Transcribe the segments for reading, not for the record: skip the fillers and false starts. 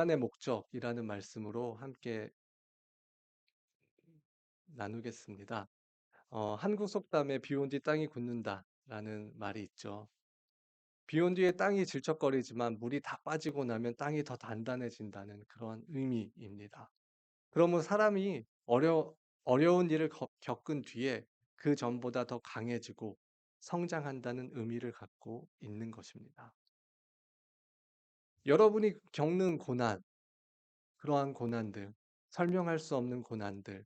고난의 목적이라는 말씀으로 함께 나누겠습니다. 한국 속담에 비 온 뒤 땅이 굳는다라는 말이 있죠. 비 온 뒤에 땅이 질척거리지만 물이 다 빠지고 나면 땅이 더 단단해진다는 그런 의미입니다. 그러면 사람이 어려운 일을 겪은 뒤에 그 전보다 더 강해지고 성장한다는 의미를 갖고 있는 것입니다. 여러분이 겪는 고난, 그러한 고난들, 설명할 수 없는 고난들,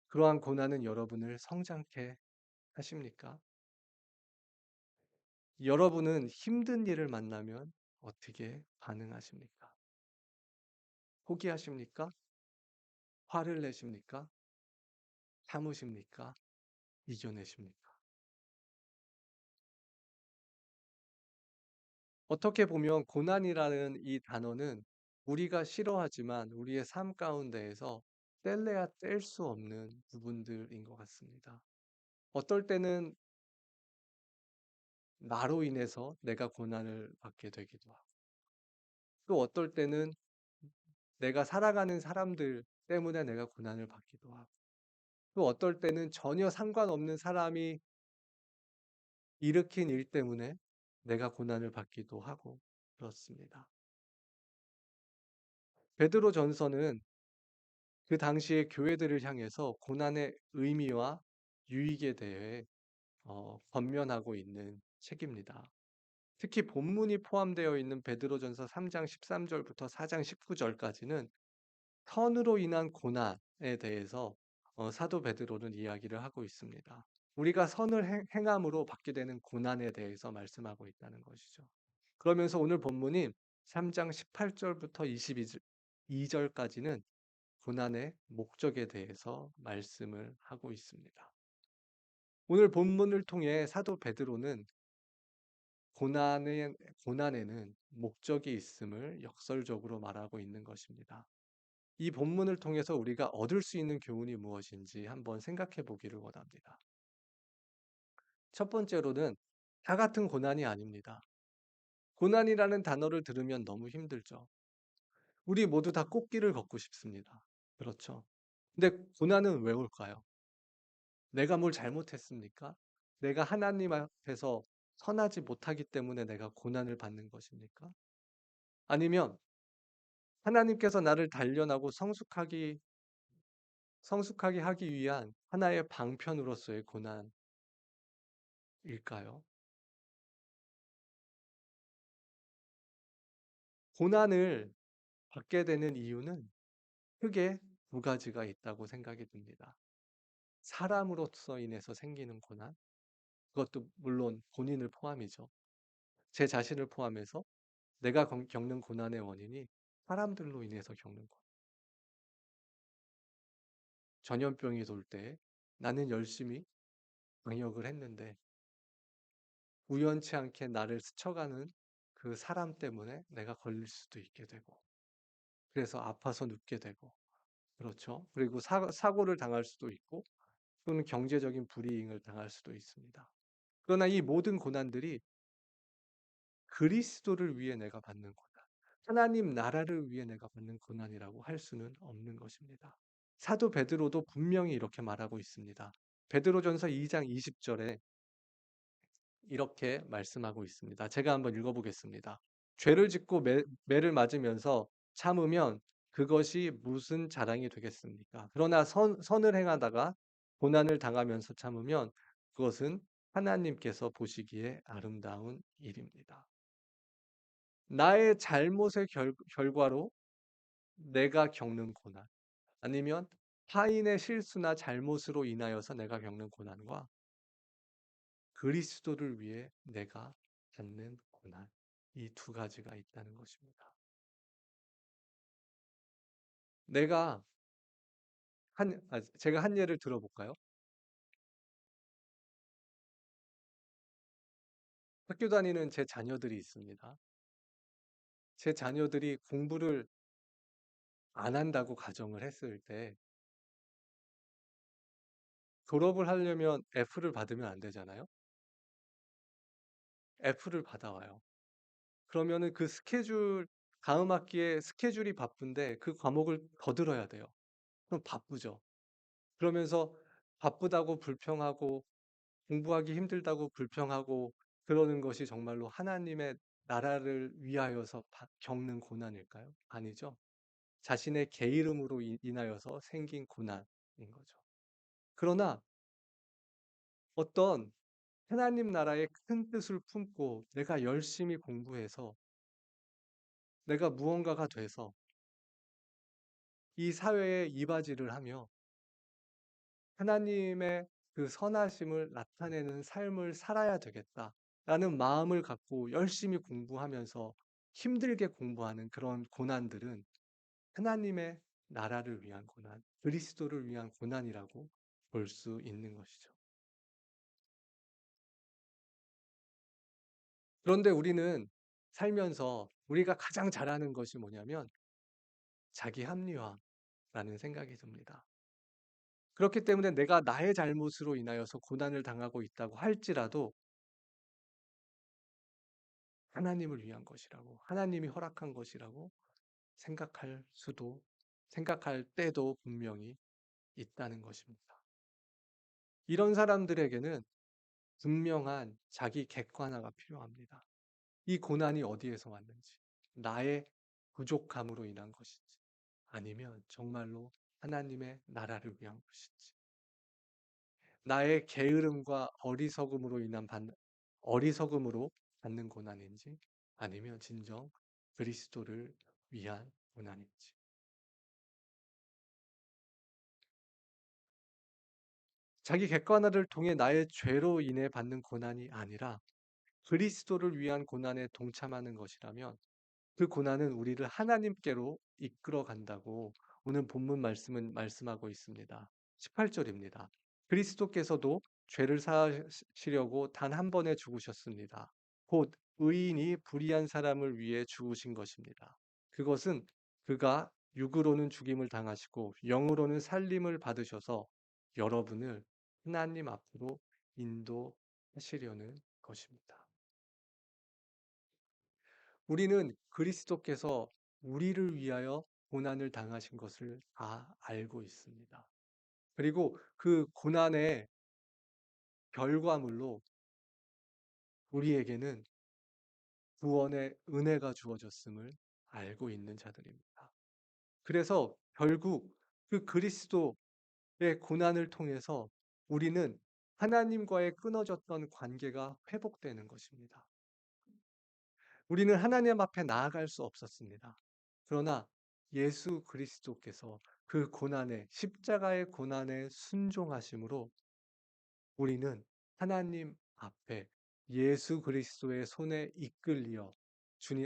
그러한 고난은 여러분을 성장케 하십니까? 여러분은 힘든 일을 만나면 어떻게 반응하십니까? 포기하십니까? 화를 내십니까? 참으십니까? 이겨내십니까? 어떻게 보면 고난이라는 이 단어는 우리가 싫어하지만 우리의 삶 가운데에서 뗄래야 뗄 수 없는 부분들인 것 같습니다. 어떨 때는 나로 인해서 내가 고난을 받게 되기도 하고, 또 어떨 때는 내가 살아가는 사람들 때문에 내가 고난을 받기도 하고, 또 어떨 때는 전혀 상관없는 사람이 일으킨 일 때문에 내가 고난을 받기도 하고 그렇습니다. 베드로 전서는 그 당시에 교회들을 향해서 고난의 의미와 유익에 대해 권면하고 있는 책입니다. 특히 본문이 포함되어 있는 베드로전서 3장 13절부터 4장 19절까지는 선으로 인한 고난에 대해서 사도 베드로는 이야기를 하고 있습니다. 우리가 선을 행함으로 받게 되는 고난에 대해서 말씀하고 있다는 것이죠. 그러면서 오늘 본문인 3장 18절부터 22절까지는 고난의 목적에 대해서 말씀을 하고 있습니다. 오늘 본문을 통해 사도 베드로는 고난의, 고난에는 목적이 있음을 역설적으로 말하고 있는 것입니다. 이 본문을 통해서 우리가 얻을 수 있는 교훈이 무엇인지 한번 생각해 보기를 원합니다. 첫 번째로는 다 같은 고난이 아닙니다. 고난이라는 단어를 들으면 너무 힘들죠. 우리 모두 다 꽃길을 걷고 싶습니다. 그렇죠. 근데 고난은 왜 올까요? 내가 뭘 잘못했습니까? 내가 하나님 앞에서 선하지 못하기 때문에 내가 고난을 받는 것입니까? 아니면 하나님께서 나를 단련하고 성숙하게 하기 위한 하나의 방편으로서의 고난일까요? 고난을 받게 되는 이유는 크게 두 가지가 있다고 생각이 듭니다. 사람으로서 인해서 생기는 고난, 그것도 물론 본인을 포함이죠. 제 자신을 포함해서 내가 겪는 고난의 원인이 사람들로 인해서 겪는 것. 전염병이 돌 때 나는 열심히 방역을 했는데 우연치 않게 나를 스쳐가는 그 사람 때문에 내가 걸릴 수도 있게 되고, 그래서 아파서 눕게 되고, 그렇죠. 그리고 사고를 당할 수도 있고, 또는 경제적인 불이익을 당할 수도 있습니다. 그러나 이 모든 고난들이 그리스도를 위해 내가 받는 고난, 하나님 나라를 위해 내가 받는 고난이라고 할 수는 없는 것입니다. 사도 베드로도 분명히 이렇게 말하고 있습니다. 베드로전서 2장 20절에 이렇게 말씀하고 있습니다. 제가 한번 읽어보겠습니다. 죄를 짓고 매를 맞으면서 참으면 그것이 무슨 자랑이 되겠습니까? 그러나 선을 행하다가 고난을 당하면서 참으면 그것은 하나님께서 보시기에 아름다운 일입니다. 나의 잘못의 결과로 내가 겪는 고난, 아니면 타인의 실수나 잘못으로 인하여서 내가 겪는 고난과 그리스도를 위해 내가 받는 고난, 이 두 가지가 있다는 것입니다. 내가 제가 한 예를 들어볼까요? 학교 다니는 제 자녀들이 있습니다. 제 자녀들이 공부를 안 한다고 가정을 했을 때 졸업을 하려면 F를 받으면 안 되잖아요. F를 받아와요. 그러면은 그 스케줄 다음 학기에 스케줄이 바쁜데 그 과목을 더 들어야 돼요. 그럼 바쁘죠. 그러면서 바쁘다고 불평하고 공부하기 힘들다고 불평하고 그러는 것이 정말로 하나님의 나라를 위하여서 겪는 고난일까요? 아니죠. 자신의 게으름으로 인하여서 생긴 고난인 거죠. 그러나 어떤 하나님 나라의 큰 뜻을 품고 내가 열심히 공부해서 내가 무언가가 돼서 이 사회에 이바지를 하며 하나님의 그 선하심을 나타내는 삶을 살아야 되겠다라는 마음을 갖고 열심히 공부하면서 힘들게 공부하는 그런 고난들은 하나님의 나라를 위한 고난, 그리스도를 위한 고난이라고 볼 수 있는 것이죠. 그런데 우리는 살면서 우리가 가장 잘하는 것이 뭐냐면 자기 합리화라는 생각이 듭니다. 그렇기 때문에 내가 나의 잘못으로 인하여서 고난을 당하고 있다고 할지라도 하나님을 위한 것이라고, 하나님이 허락한 것이라고 생각할 때도 분명히 있다는 것입니다. 이런 사람들에게는 분명한 자기 객관화가 필요합니다. 이 고난이 어디에서 왔는지, 나의 부족함으로 인한 것인지, 아니면 정말로 하나님의 나라를 위한 것인지, 나의 게으름과 어리석음으로 받는 고난인지, 아니면 진정 그리스도를 위한 고난인지. 자기 객관화를 통해 나의 죄로 인해 받는 고난이 아니라 그리스도를 위한 고난에 동참하는 것이라면 그 고난은 우리를 하나님께로 이끌어 간다고 오늘 본문 말씀은 말씀하고 있습니다. 18절입니다. 그리스도께서도 죄를 사하시려고 단 한 번에 죽으셨습니다. 곧 의인이 불의한 사람을 위해 죽으신 것입니다. 그것은 그가 육으로는 죽임을 당하시고 영으로는 살림을 받으셔서 여러분을 하나님 앞으로 인도하시려는 것입니다. 우리는 그리스도께서 우리를 위하여 고난을 당하신 것을 다 알고 있습니다. 그리고 그 고난의 결과물로 우리에게는 구원의 은혜가 주어졌음을 알고 있는 자들입니다. 그래서 결국 그 그리스도의 고난을 통해서 우리는 하나님과의 끊어졌던 관계가 회복되는 것입니다. 우리는 하나님 앞에 나아갈 수 없었습니다. 그러나 예수 그리스도께서 그 고난에, 십자가의 고난에 순종하심으로 우리는 하나님 앞에 예수 그리스도의 손에 이끌려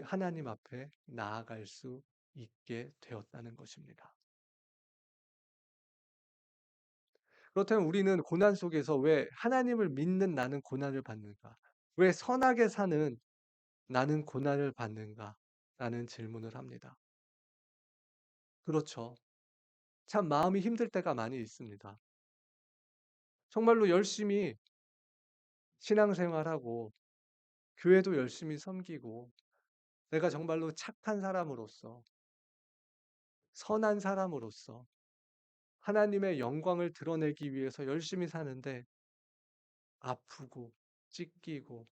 하나님 앞에 나아갈 수 있게 되었다는 것입니다. 그렇다면 우리는 고난 속에서 왜 하나님을 믿는 나는 고난을 받는가? 왜 선하게 사는 나는 고난을 받는가? 라는 질문을 합니다. 그렇죠. 참 마음이 힘들 때가 많이 있습니다. 정말로 열심히 신앙생활하고 교회도 열심히 섬기고 내가 정말로 착한 사람으로서 선한 사람으로서 하나님의 영광을 드러내기 위해서 열심히 사는데 아프고 찢기고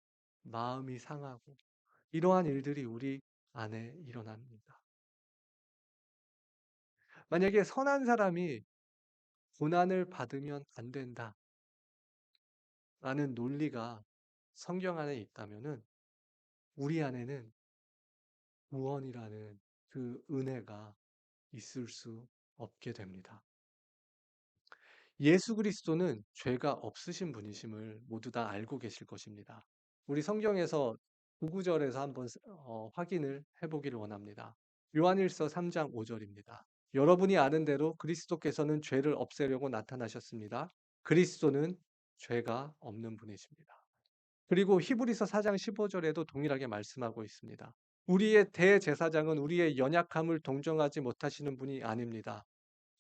마음이 상하고 이러한 일들이 우리 안에 일어납니다. 만약에 선한 사람이 고난을 받으면 안 된다라는 논리가 성경 안에 있다면은 우리 안에는 구원이라는 그 은혜가 있을 수 없게 됩니다. 예수 그리스도는 죄가 없으신 분이심을 모두 다 알고 계실 것입니다. 우리 성경에서 9구절에서 한번 확인을 해보기를 원합니다. 요한일서 3장 5절입니다. 여러분이 아는 대로 그리스도께서는 죄를 없애려고 나타나셨습니다. 그리스도는 죄가 없는 분이십니다. 그리고 히브리서 4장 15절에도 동일하게 말씀하고 있습니다. 우리의 대제사장은 우리의 연약함을 동정하지 못하시는 분이 아닙니다.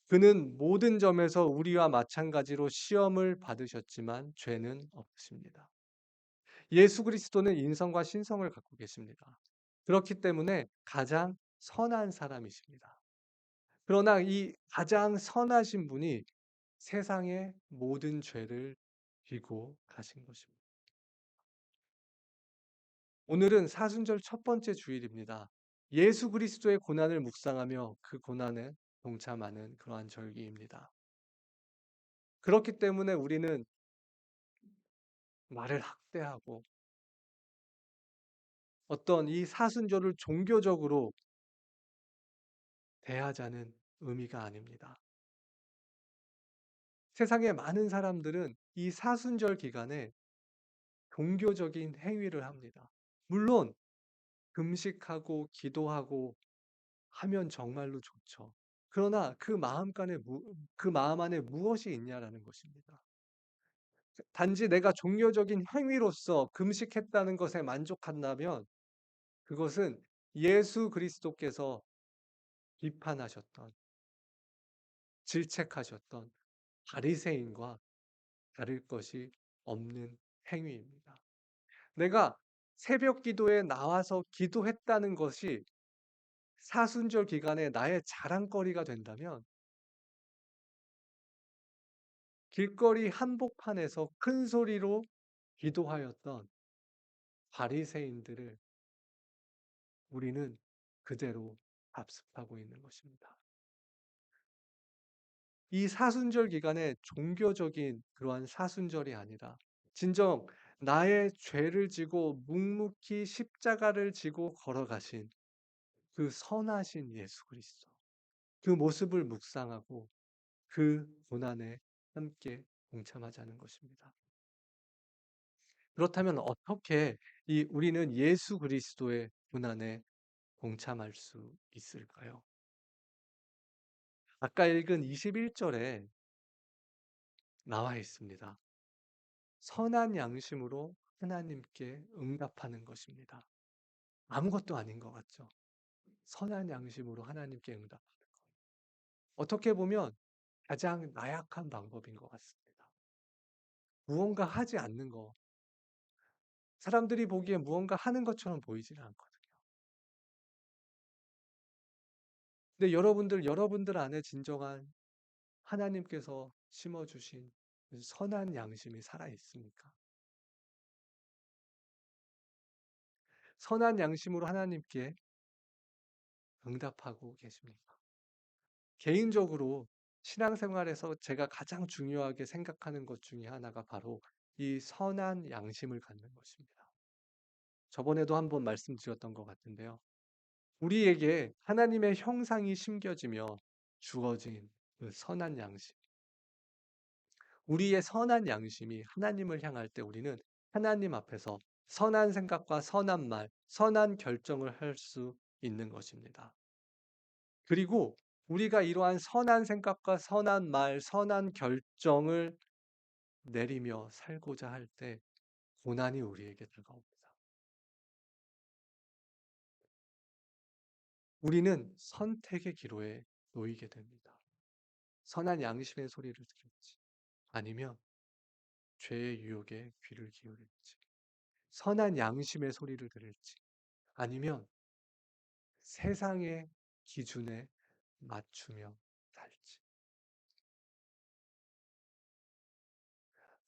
그는 모든 점에서 우리와 마찬가지로 시험을 받으셨지만 죄는 없으십니다. 예수 그리스도는 인성과 신성을 갖고 계십니다. 그렇기 때문에 가장 선한 사람이십니다. 그러나 이 가장 선하신 분이 세상의 모든 죄를 지고 가신 것입니다. 오늘은 사순절 첫 번째 주일입니다. 예수 그리스도의 고난을 묵상하며 그 고난에 동참하는 그러한 절기입니다. 그렇기 때문에 우리는 나를 학대하고 어떤 이 사순절을 종교적으로 대하자는 의미가 아닙니다. 세상의 많은 사람들은 이 사순절 기간에 종교적인 행위를 합니다. 물론 금식하고 기도하고 하면 정말로 좋죠. 그러나 그 마음 안에 무엇이 있냐라는 것입니다. 단지 내가 종교적인 행위로서 금식했다는 것에 만족한다면 그것은 예수 그리스도께서 비판하셨던, 질책하셨던 바리새인과 다를 것이 없는 행위입니다. 내가 새벽 기도에 나와서 기도했다는 것이 사순절 기간에 나의 자랑거리가 된다면 길거리 한복판에서 큰 소리로 기도하였던 바리새인들을 우리는 그대로 답습하고 있는 것입니다. 이 사순절 기간에 종교적인 그러한 사순절이 아니라 진정 나의 죄를 지고 묵묵히 십자가를 지고 걸어가신 그 선하신 예수 그리스도, 그 모습을 묵상하고 그 고난에 함께 동참하자는 것입니다. 그렇다면 어떻게 우리는 예수 그리스도의 고난에 동참할 수 있을까요? 아까 읽은 21절에 나와 있습니다. 선한 양심으로 하나님께 응답하는 것입니다. 아무것도 아닌 것 같죠? 선한 양심으로 하나님께 응답하는 것. 어떻게 보면 가장 나약한 방법인 것 같습니다. 무언가 하지 않는 거. 사람들이 보기에 무언가 하는 것처럼 보이지는 않거든요. 근데 여러분들 안에 진정한 하나님께서 심어주신 선한 양심이 살아 있습니까? 선한 양심으로 하나님께 응답하고 계십니까? 개인적으로 신앙생활에서 제가 가장 중요하게 생각하는 것 중에 하나가 바로 이 선한 양심을 갖는 것입니다. 저번에도 한번 말씀드렸던 것 같은데요. 우리에게 하나님의 형상이 심겨지며 주어진 그 선한 양심. 우리의 선한 양심이 하나님을 향할 때 우리는 하나님 앞에서 선한 생각과 선한 말, 선한 결정을 할 수 있는 것입니다. 그리고 우리가 이러한 선한 생각과 선한 말, 선한 결정을 내리며 살고자 할 때 고난이 우리에게 다가옵니다. 우리는 선택의 기로에 놓이게 됩니다. 선한 양심의 소리를 들을지, 아니면 죄의 유혹에 귀를 기울일지, 선한 양심의 소리를 들을지, 아니면 세상의 기준에 맞추며 살지.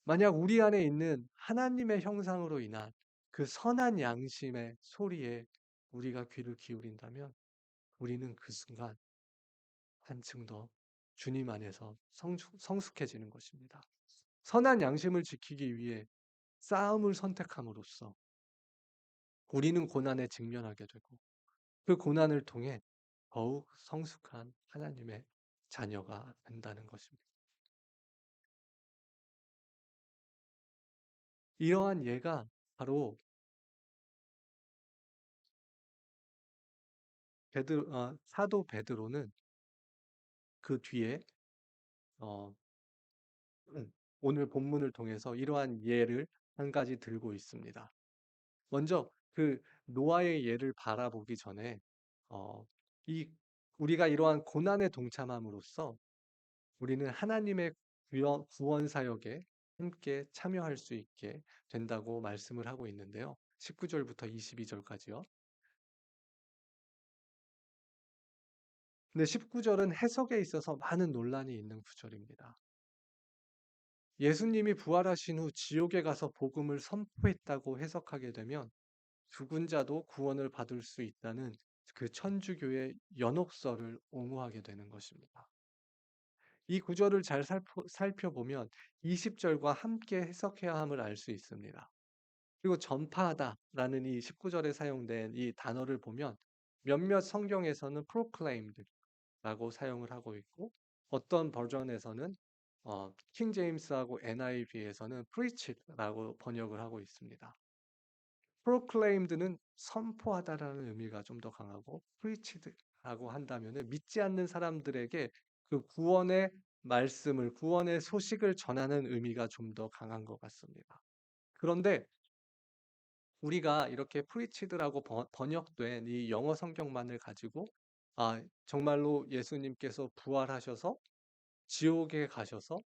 만약 우리 안에 있는 하나님의 형상으로 인한 그 선한 양심의 소리에 우리가 귀를 기울인다면 우리는 그 순간 한층 더 주님 안에서 성숙해지는 것입니다. 선한 양심을 지키기 위해 싸움을 선택함으로써 우리는 고난에 직면하게 되고 그 고난을 통해 더욱 성숙한 하나님의 자녀가 된다는 것입니다. 이러한 예가 바로 사도 베드로는 그 뒤에 어, 오늘 본문을 통해서 이러한 예를 한 가지 들고 있습니다. 먼저 그 노아의 예를 바라보기 전에 어, 이 우리가 이러한 고난에 동참함으로써 우리는 하나님의 구원 사역에 함께 참여할 수 있게 된다고 말씀을 하고 있는데요. 19절부터 22절까지요. 근데 19절은 해석에 있어서 많은 논란이 있는 구절입니다. 예수님이 부활하신 후 지옥에 가서 복음을 선포했다고 해석하게 되면 죽은 자도 구원을 받을 수 있다는 그 천주교의 연옥설을 옹호하게 되는 것입니다. 이 구절을 잘 살펴보면 20절과 함께 해석해야 함을 알 수 있습니다. 그리고 전파하다라는 이 19절에 사용된 이 단어를 보면 몇몇 성경에서는 proclaimed라고 사용을 하고 있고 어떤 버전에서는 킹 제임스하고 NIV에서는 preached라고 번역을 하고 있습니다. proclaimed는 선포하다라는 의미가 좀 더 강하고 preached라고 한다면은 믿지 않는 사람들에게 그 구원의 말씀을 구원의 소식을 전하는 의미가 좀 더 강한 것 같습니다. 그런데 우리가 이렇게 preached라고 번역된 이 영어 성경만을 가지고 정말로 예수님께서 부활하셔서 지옥에 가셔서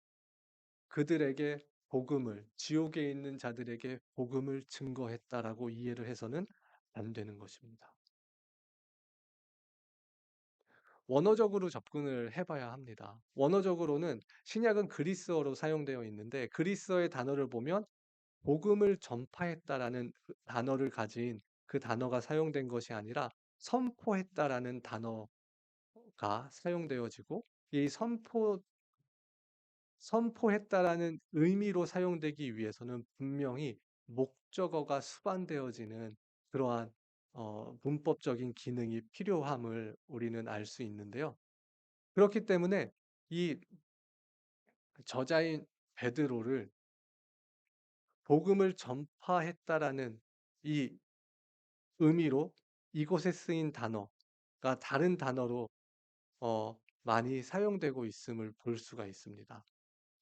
그들에게 복음을 지옥에 있는 자들에게 복음을 증거했다라고 이해를 해서는 안 되는 것입니다. 원어적으로 접근을 해봐야 합니다. 원어적으로는 신약은 그리스어로 사용되어 있는데 그리스어의 단어를 보면 복음을 전파했다라는 그 단어를 가진 그 단어가 사용된 것이 아니라 선포했다라는 단어가 사용되어지고 이 선포했다라는 의미로 사용되기 위해서는 분명히 목적어가 수반되어지는 그러한 문법적인 기능이 필요함을 우리는 알 수 있는데요. 그렇기 때문에 이 저자인 베드로를 복음을 전파했다라는 이 의미로 이곳에 쓰인 단어가 다른 단어로 많이 사용되고 있음을 볼 수가 있습니다.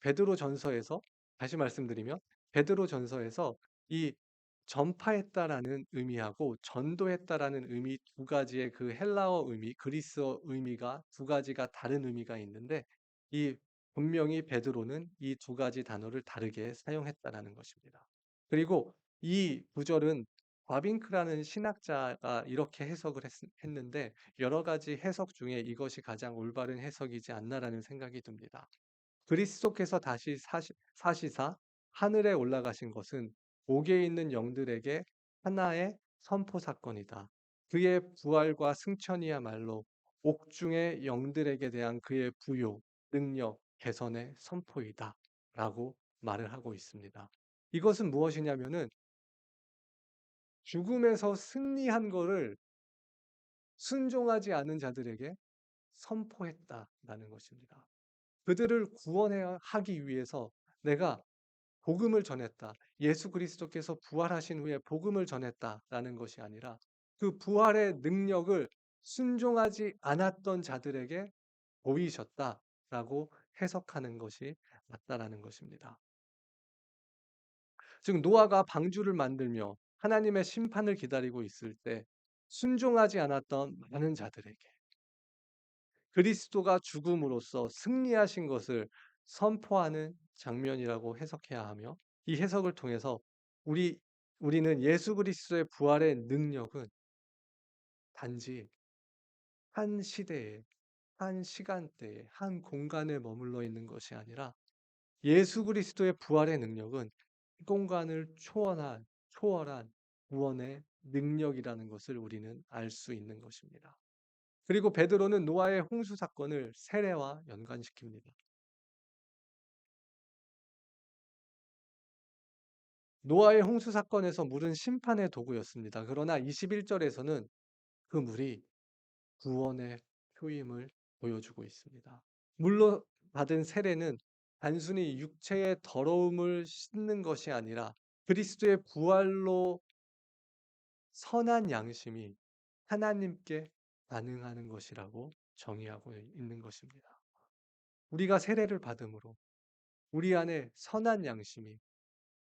베드로전서에서 다시 말씀드리면 베드로전서에서 이 전파했다라는 의미하고 전도했다라는 의미 두 가지의 그 헬라어 의미, 그리스어 의미가 두 가지가 다른 의미가 있는데 이 분명히 베드로는 이 두 가지 단어를 다르게 사용했다라는 것입니다. 그리고 이 구절은 바빙크라는 신학자가 이렇게 해석을 했는데 여러 가지 해석 중에 이것이 가장 올바른 해석이지 않나라는 생각이 듭니다. 그리스도께서 다시 사시사 하늘에 올라가신 것은 옥에 있는 영들에게 하나의 선포 사건이다. 그의 부활과 승천이야말로 옥중의 영들에게 대한 그의 부요, 능력, 개선의 선포이다. 라고 말을 하고 있습니다. 이것은 무엇이냐면은 죽음에서 승리한 거를 순종하지 않은 자들에게 선포했다라는 것입니다. 그들을 구원하기 위해서 내가 복음을 전했다. 예수 그리스도께서 부활하신 후에 복음을 전했다라는 것이 아니라 그 부활의 능력을 순종하지 않았던 자들에게 보이셨다라고 해석하는 것이 맞다라는 것입니다. 즉 노아가 방주를 만들며 하나님의 심판을 기다리고 있을 때 순종하지 않았던 많은 자들에게 그리스도가 죽음으로써 승리하신 것을 선포하는 장면이라고 해석해야 하며 이 해석을 통해서 우리는 예수 그리스도의 부활의 능력은 단지 한 시대에, 한 시간대에, 한 공간에 머물러 있는 것이 아니라 예수 그리스도의 부활의 능력은 공간을 초월한 구원의 능력이라는 것을 우리는 알 수 있는 것입니다. 그리고 베드로는 노아의 홍수 사건을 세례와 연관시킵니다. 노아의 홍수 사건에서 물은 심판의 도구였습니다. 그러나 21절에서는 그 물이 구원의 표임을 보여주고 있습니다. 물로 받은 세례는 단순히 육체의 더러움을 씻는 것이 아니라 그리스도의 부활로 선한 양심이 하나님께 반응하는 것이라고 정의하고 있는 것입니다. 우리가 세례를 받음으로 우리 안에 선한 양심이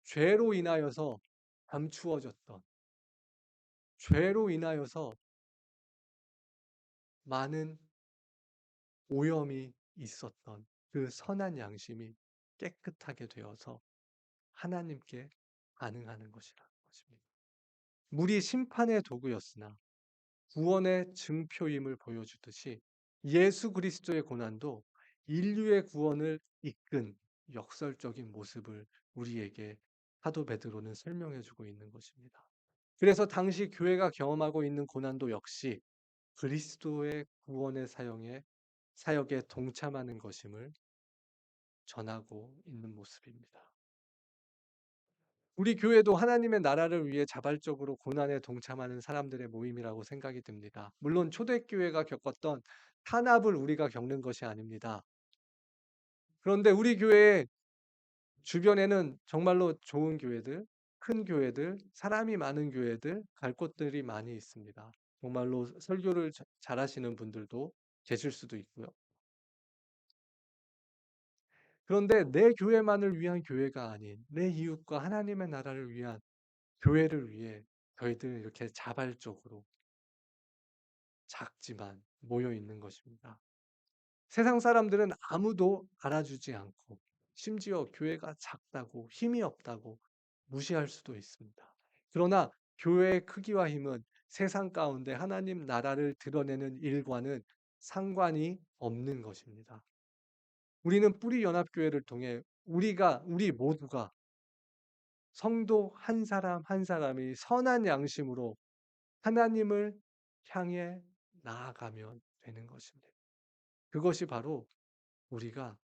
죄로 인하여서 감추어졌던 죄로 인하여서 많은 오염이 있었던 그 선한 양심이 깨끗하게 되어서 하나님께 반응하는 것이라는 것입니다. 물이 심판의 도구였으나 구원의 증표임을 보여주듯이 예수 그리스도의 고난도 인류의 구원을 이끈 역설적인 모습을 우리에게 사도 베드로는 설명해 주고 있는 것입니다. 그래서 당시 교회가 경험하고 있는 고난도 역시 그리스도의 구원의 사역에 동참하는 것임을 전하고 있는 모습입니다. 우리 교회도 하나님의 나라를 위해 자발적으로 고난에 동참하는 사람들의 모임이라고 생각이 듭니다. 물론 초대교회가 겪었던 탄압을 우리가 겪는 것이 아닙니다. 그런데 우리 교회 주변에는 정말로 좋은 교회들, 큰 교회들, 사람이 많은 교회들, 갈 곳들이 많이 있습니다. 정말로 설교를 잘하시는 분들도 계실 수도 있고요. 그런데 내 교회만을 위한 교회가 아닌 내 이웃과 하나님의 나라를 위한 교회를 위해 저희들은 이렇게 자발적으로 작지만 모여 있는 것입니다. 세상 사람들은 아무도 알아주지 않고 심지어 교회가 작다고 힘이 없다고 무시할 수도 있습니다. 그러나 교회의 크기와 힘은 세상 가운데 하나님 나라를 드러내는 일과는 상관이 없는 것입니다. 우리는 뿌리 연합교회를 통해 우리 모두가 성도 한 사람 한 사람이 선한 양심으로 하나님을 향해 나아가면 되는 것입니다. 그것이 바로 우리가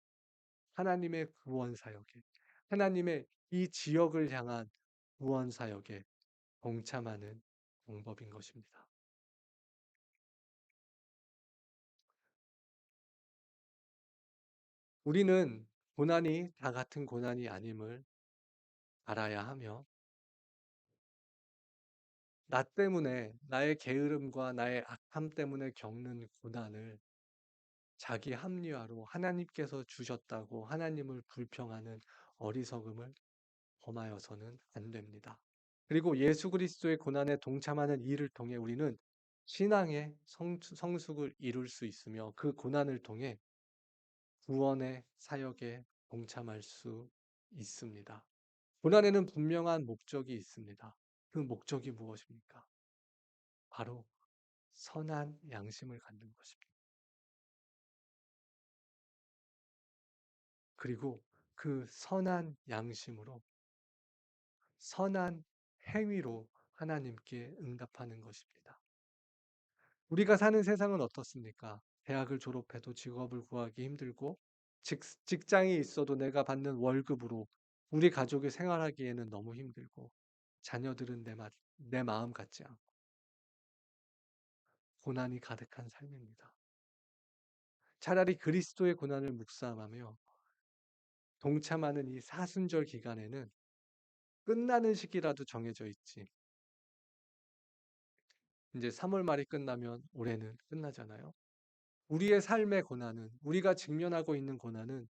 하나님의 구원 사역에, 하나님의 이 지역을 향한 구원 사역에 동참하는 방법인 것입니다. 우리는 고난이 다 같은 고난이 아님을 알아야 하며, 나 때문에, 나의 게으름과 나의 악함 때문에 겪는 고난을 자기 합리화로 하나님께서 주셨다고 하나님을 불평하는 어리석음을 범하여서는 안 됩니다. 그리고 예수 그리스도의 고난에 동참하는 일을 통해 우리는 신앙의 성숙을 이룰 수 있으며 그 고난을 통해 구원의 사역에 동참할 수 있습니다. 고난에는 분명한 목적이 있습니다. 그 목적이 무엇입니까? 바로 선한 양심을 갖는 것입니다. 그리고 그 선한 양심으로 선한 행위로 하나님께 응답하는 것입니다. 우리가 사는 세상은 어떻습니까? 대학을 졸업해도 직업을 구하기 힘들고 직장이 있어도 내가 받는 월급으로 우리 가족이 생활하기에는 너무 힘들고 자녀들은 내 마음 같지 않고 고난이 가득한 삶입니다. 차라리 그리스도의 고난을 묵상하며 동참하는 이 사순절 기간에는 끝나는 시기라도 정해져 있지. 이제 3월 말이 끝나면 올해는 끝나잖아요. 우리의 삶의 고난은, 우리가 직면하고 있는 고난은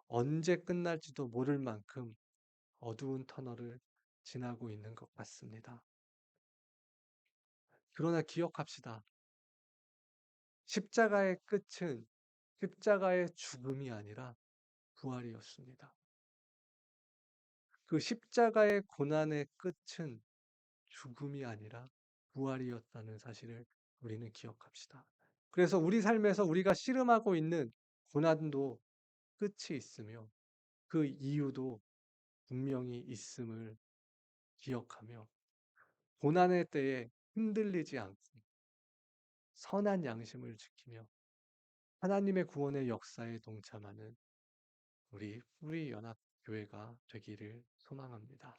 언제 끝날지도 모를 만큼 어두운 터널을 지나고 있는 것 같습니다. 그러나 기억합시다. 십자가의 끝은 십자가의 죽음이 아니라 부활이었습니다. 그 십자가의 고난의 끝은 죽음이 아니라 부활이었다는 사실을 우리는 기억합시다. 그래서 우리 삶에서 우리가 씨름하고 있는 고난도 끝이 있으며 그 이유도 분명히 있음을 기억하며 고난의 때에 흔들리지 않고 선한 양심을 지키며 하나님의 구원의 역사에 동참하는 우리 뿌리 연합 교회가 되기를 소망합니다.